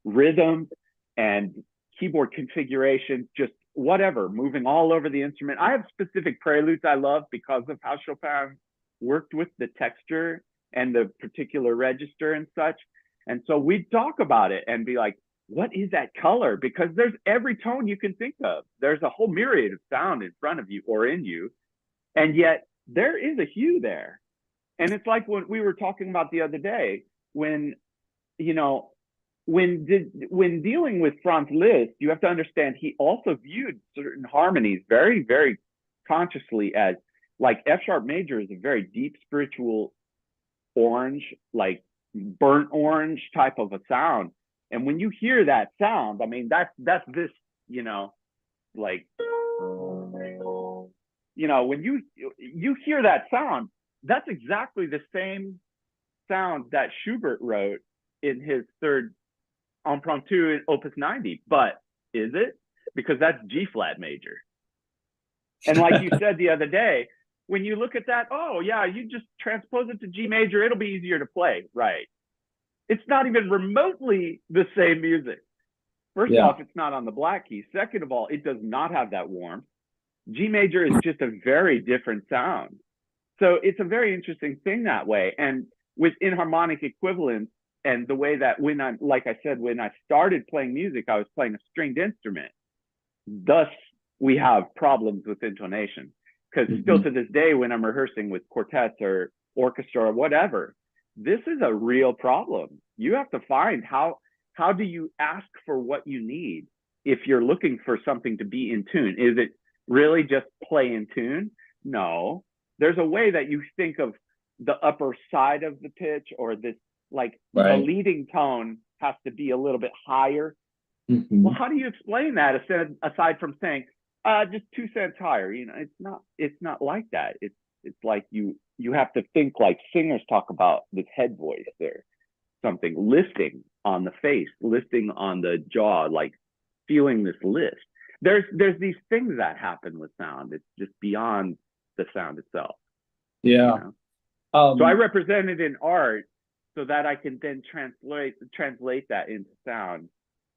rhythms and keyboard configurations, just whatever, moving all over the instrument. I have specific preludes I love because of how Chopin worked with the texture and the particular register and such. And so we'd talk about it and be like, what is that color? Because there's every tone you can think of. There's a whole myriad of sound in front of you or in you. And yet there is a hue there. And it's like what we were talking about the other day, when dealing with Franz Liszt, you have to understand he also viewed certain harmonies very, very consciously as, like, F sharp major is a very deep spiritual orange, like burnt orange type of a sound. And when you hear that sound, I mean, that's this, like, when you hear that sound, that's exactly the same sound that Schubert wrote in his third Impromptu in Opus 90. But is it? Because that's G flat major. And like you said the other day, when you look at that, oh yeah, you just transpose it to G major, it'll be easier to play, right? It's not even remotely the same music. First off, it's not on the black key. Second of all, it does not have that warmth. G major is just a very different sound. So it's a very interesting thing that way. And with inharmonic equivalence, and the way that when I started playing music, I was playing a stringed instrument. Thus, we have problems with intonation. Because still to this day, when I'm rehearsing with quartets or orchestra or whatever, this is a real problem. You have to find how do you ask for what you need if you're looking for something to be in tune? Is it really just play in tune? No. There's a way that you think of the upper side of the pitch, or this, like, the leading tone has to be a little bit higher. Well, how do you explain that aside from saying just 2 cents higher? It's not like that. It's like you have to think like singers talk about this head voice or something, lifting on the face, lifting on the jaw, like feeling this lift. There's these things that happen with sound. It's just beyond the sound itself. So I represent it in art so that I can then translate that into sound.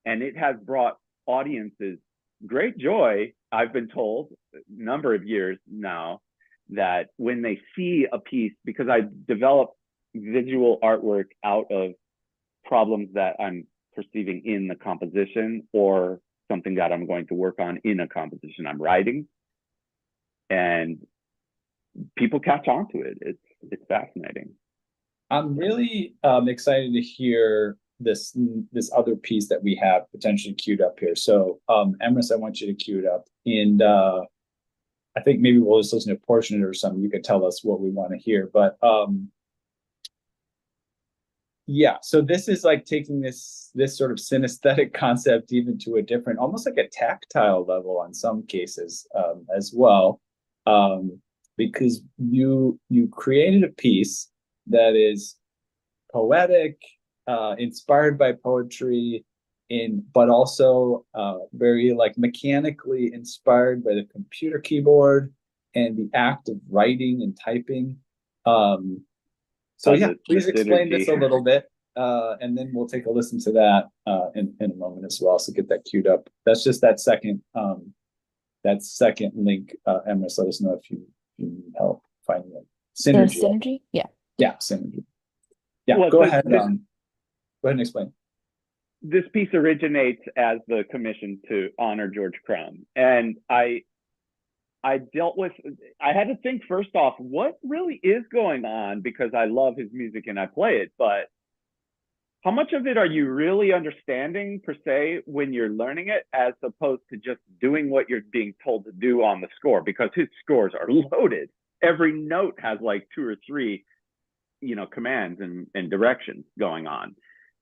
And it has brought audiences great joy. I've been told a number of years now that when they see a piece, because I develop visual artwork out of problems that I'm perceiving in the composition, or something that I'm going to work on in a composition I'm writing, and people catch on to it. It's fascinating. I'm really excited to hear this other piece that we have potentially queued up here. So Emrys, I want you to queue it up. And I think maybe we'll just listen to a portion of it or something. You can tell us what we want to hear. But yeah, so this is like taking this sort of synesthetic concept even to a different, almost like a tactile level on some cases as well, because you created a piece that is poetic, inspired by poetry, but also very like mechanically inspired by the computer keyboard and the act of writing and typing. So yeah, please explain this a little bit, and then we'll take a listen to that in a moment as well. So get that queued up. That's just that second link. Emrys, let us know if you need help finding it. Synergy. Synergy? Yeah. Yeah, synergy. Yeah, Well, go ahead. Go ahead and explain. This piece originates as the commission to honor George Crumb, and I had to think first off, what really is going on, because I love his music and I play it, but how much of it are you really understanding per se when you're learning it, as opposed to just doing what you're being told to do on the score? Because his scores are loaded. Every note has like 2 or 3, commands and directions going on.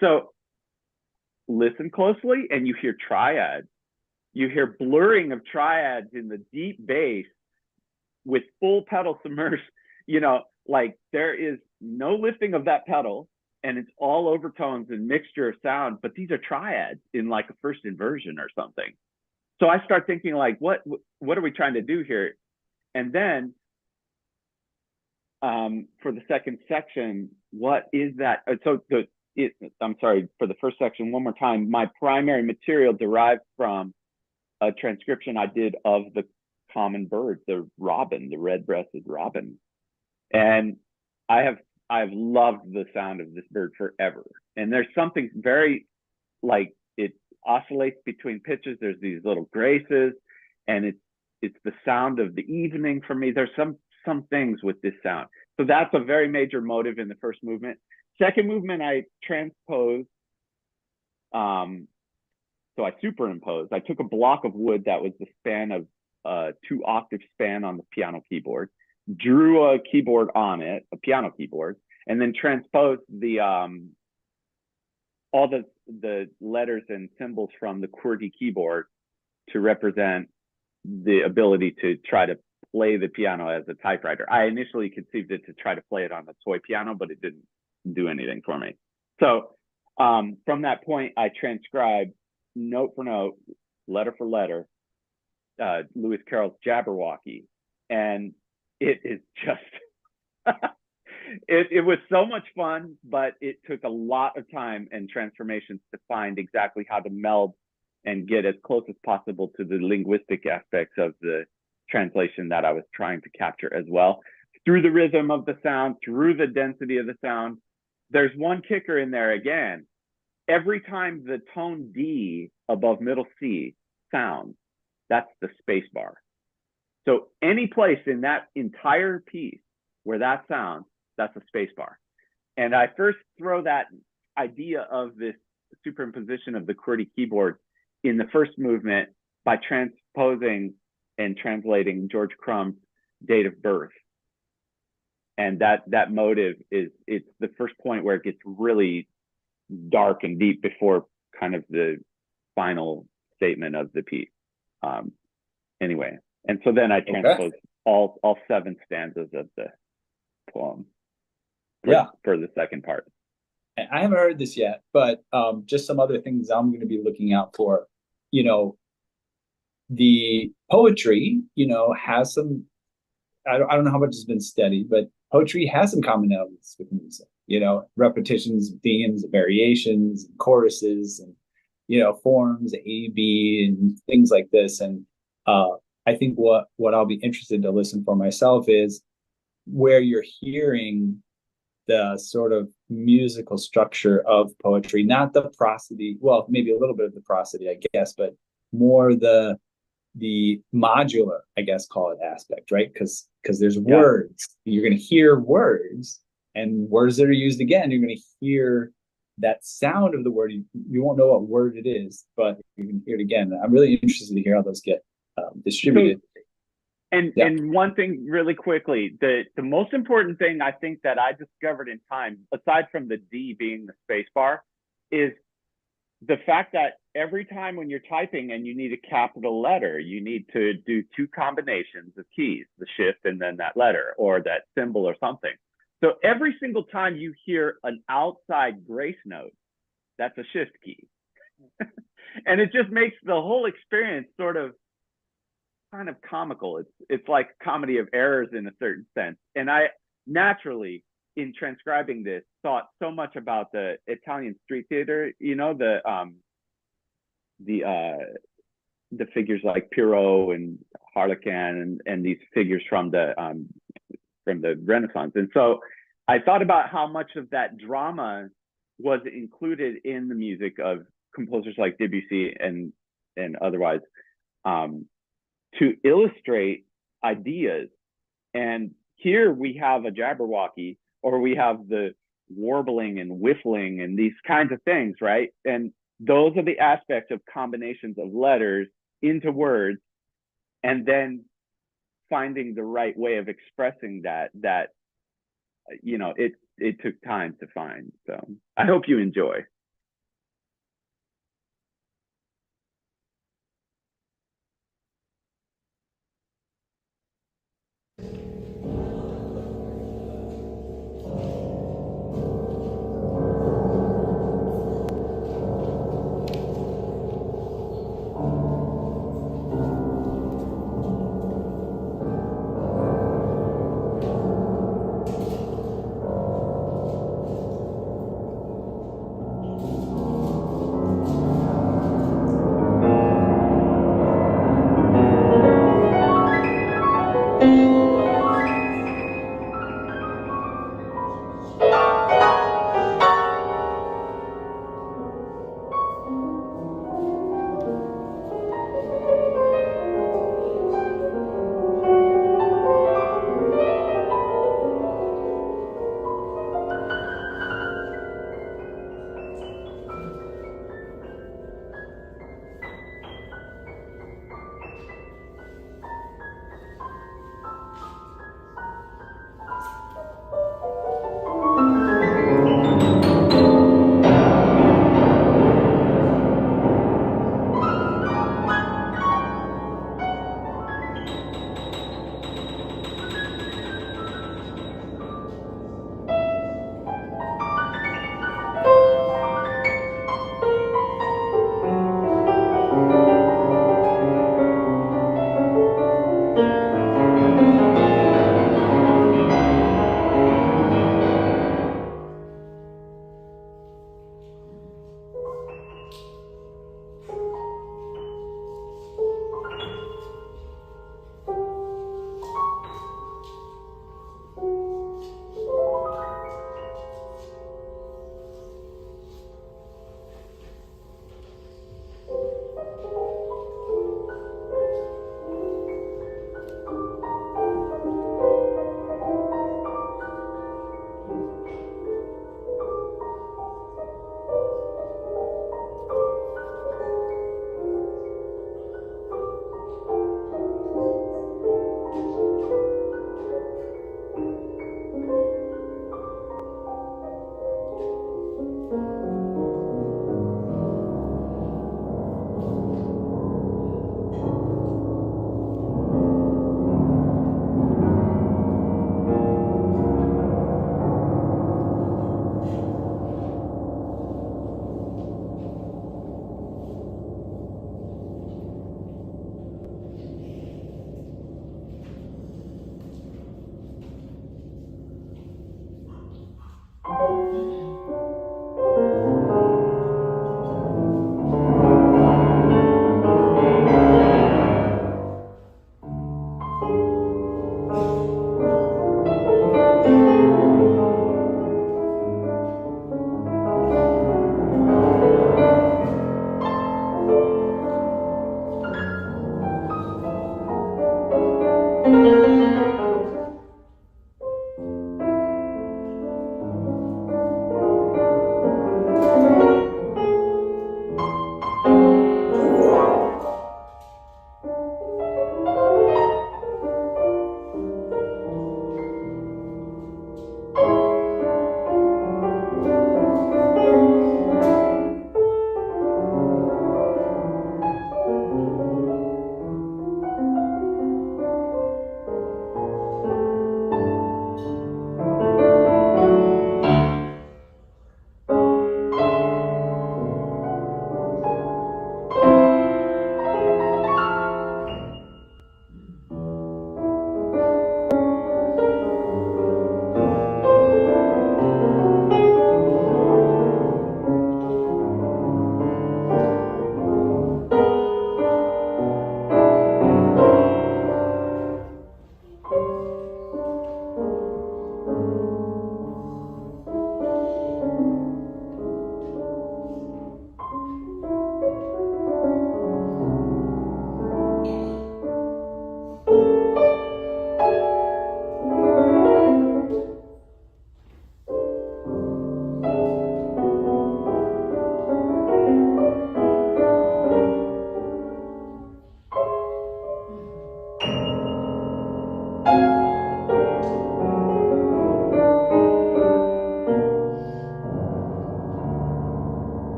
So listen closely and you hear triads. You hear blurring of triads in the deep bass with full pedal submerged, like there is no lifting of that pedal, and it's all overtones and mixture of sound, but these are triads in like a first inversion or something. So I start thinking like, what are we trying to do here? And then for the second section, what is that? I'm sorry, for the first section, one more time, my primary material derived from a transcription I did of the common bird, the robin, the red-breasted robin. And I've loved the sound of this bird forever. And there's something very, like, it oscillates between pitches. There's these little graces, and it's the sound of the evening for me. There's some things with this sound. So that's a very major motive in the first movement. Second movement, I transposed. So I superimposed. I took a block of wood that was the span of 2-octave span on the piano keyboard, drew a keyboard on it, a piano keyboard, and then transposed the all the letters and symbols from the QWERTY keyboard to represent the ability to try to play the piano as a typewriter. I initially conceived it to try to play it on the toy piano, but it didn't do anything for me. So from that point, I transcribed note for note, letter for letter, Lewis Carroll's Jabberwocky. And it is just, it was so much fun, but it took a lot of time and transformations to find exactly how to meld and get as close as possible to the linguistic aspects of the translation that I was trying to capture as well. Through the rhythm of the sound, through the density of the sound. There's one kicker in there again. Every time the tone D above middle C sounds, that's the space bar. So any place in that entire piece where that sounds, that's a space bar. And I first throw that idea of this superimposition of the QWERTY keyboard in the first movement by transposing and translating George Crumb's date of birth. And that motive it's the first point where it gets really dark and deep before kind of the final statement of the piece. Anyway, and so then I transposed all 7 stanzas of the poem for the second part. I haven't heard this yet, but just some other things I'm going to be looking out for. The poetry, has some, I don't know how much has been studied, but poetry has some commonalities with music, repetitions, themes, variations, and choruses, and, forms, A, B, and things like this. And I think what I'll be interested to listen for myself is where you're hearing the sort of musical structure of poetry, not the prosody, well, maybe a little bit of the prosody, I guess, but more the modular, I guess, call it aspect, right? Because there's words. You're going to hear words, and words that are used again, you're going to hear that sound of the word, you won't know what word it is, but you can hear it again. I'm really interested to hear how those get distributed. And one thing really quickly, the most important thing I think that I discovered in time, aside from the D being the space bar, is the fact that every time when you're typing and you need a capital letter, you need to do two combinations of keys, the shift and then that letter or that symbol or something. So every single time you hear an outside grace note, that's a shift key. And it just makes the whole experience sort of kind of comical. It's like comedy of errors in a certain sense. And I naturally, in transcribing this, thought so much about the Italian street theater, you know, the figures like Pierrot and Harlequin and these figures from the Renaissance. And so I thought about how much of that drama was included in the music of composers like Debussy and otherwise, to illustrate ideas. And here we have a Jabberwocky, or we have the warbling and whiffling and these kinds of things, right? And those are the aspects of combinations of letters into words, and then finding the right way of expressing that you know, it took time to find. So I hope you enjoy.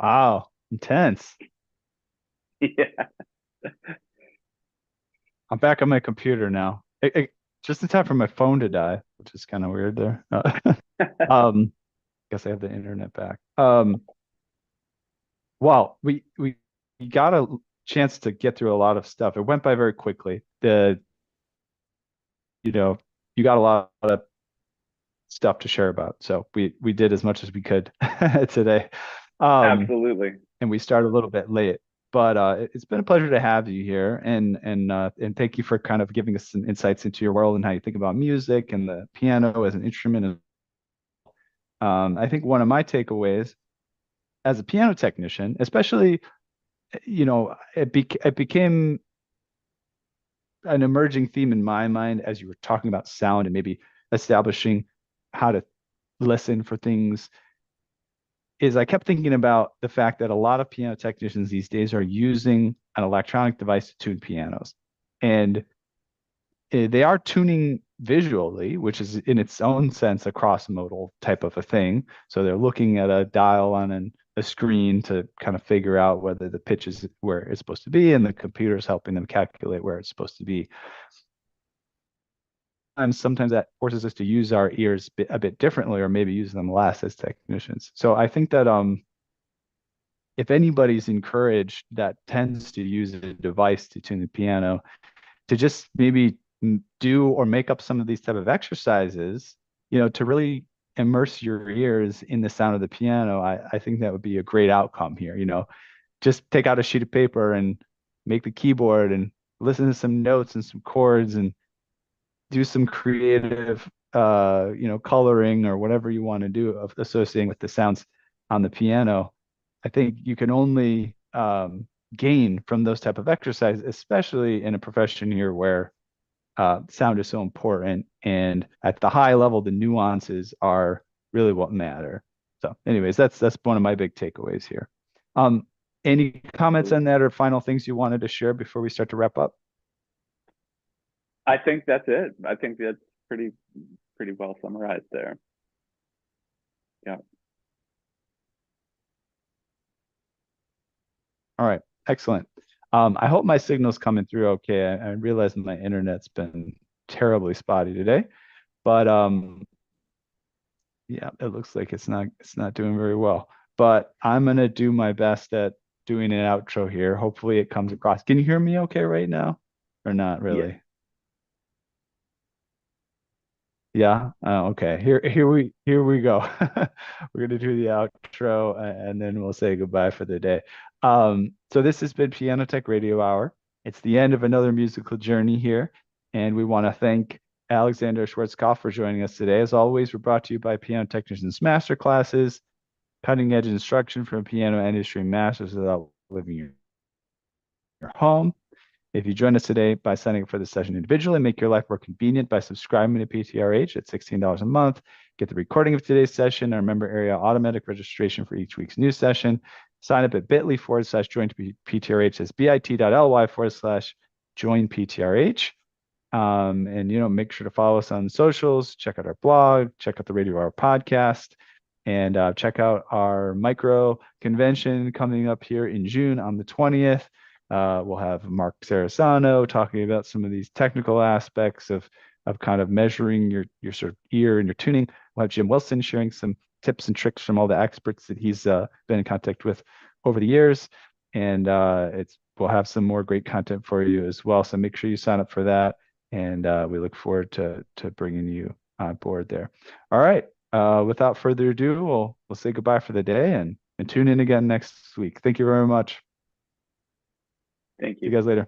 Wow, intense. Yeah. I'm back on my computer now. Just in time for my phone to die, which is kind of weird there. Um, guess I have the internet back. Wow, we got a chance to get through a lot of stuff. It went by very quickly. You know, you got a lot of stuff to share about. So we did as much as we could today. Um, Absolutely. and we started a little bit late. But it's been a pleasure to have you here, and thank you for kind of giving us some insights into your world and how you think about music and the piano as an instrument. And I think one of my takeaways as a piano technician, especially, it became an emerging theme in my mind as you were talking about sound and maybe establishing how to listen for things. Is I kept thinking about the fact that a lot of piano technicians these days are using an electronic device to tune pianos. And they are tuning visually, which is in its own sense a cross-modal type of a thing. So they're looking at a dial on a screen to kind of figure out whether the pitch is where it's supposed to be, and the computer is helping them calculate where it's supposed to be. And sometimes that forces us to use our ears a bit differently, or maybe use them less as technicians. So I think that if anybody's encouraged that tends to use a device to tune the piano, to just maybe do or make up some of these type of exercises, to really immerse your ears in the sound of the piano, I think that would be a great outcome here. Just take out a sheet of paper and make the keyboard and listen to some notes and some chords and do some creative, coloring or whatever you want to do of associating with the sounds on the piano. I think you can only gain from those type of exercises, especially in a profession here where sound is so important. And at the high level, the nuances are really what matter. So, anyways, that's one of my big takeaways here. Um, any comments on that or final things you wanted to share before we start to wrap up? I think that's it. I think that's pretty well summarized there. Yeah. All right, excellent. I hope my signal's coming through okay. I realize my internet's been terribly spotty today, but yeah, it looks like it's not doing very well. But I'm gonna do my best at doing an outro here. Hopefully it comes across. Can you hear me okay right now? Or not Yeah. really? Yeah. Okay. Here we go. We're gonna do the outro and then we'll say goodbye for the day. So this has been Piano Tech Radio Hour. It's the end of another musical journey here, and we want to thank Alexander Schwarzkopf for joining us today. As always, we're brought to you by Piano Technicians Masterclasses, cutting edge instruction from piano industry masters without living in your home. If you join us today by signing up for the session individually, make your life more convenient by subscribing to PTRH at $16 a month. Get the recording of today's session, our member area automatic registration for each week's new session. Sign up at bit.ly/join PTRH. That's bit.ly/join PTRH. And make sure to follow us on socials, check out our blog, check out the Radio Hour podcast, and check out our micro convention coming up here in June on the 20th. We'll have Mark Sarasano talking about some of these technical aspects of kind of measuring your sort of ear and your tuning. We'll have Jim Wilson sharing some tips and tricks from all the experts that he's been in contact with over the years. And we'll have some more great content for you as well. So make sure you sign up for that. And we look forward to bringing you on board there. All right. Without further ado, we'll say goodbye for the day and tune in again next week. Thank you very much. Thank See you you. guys later.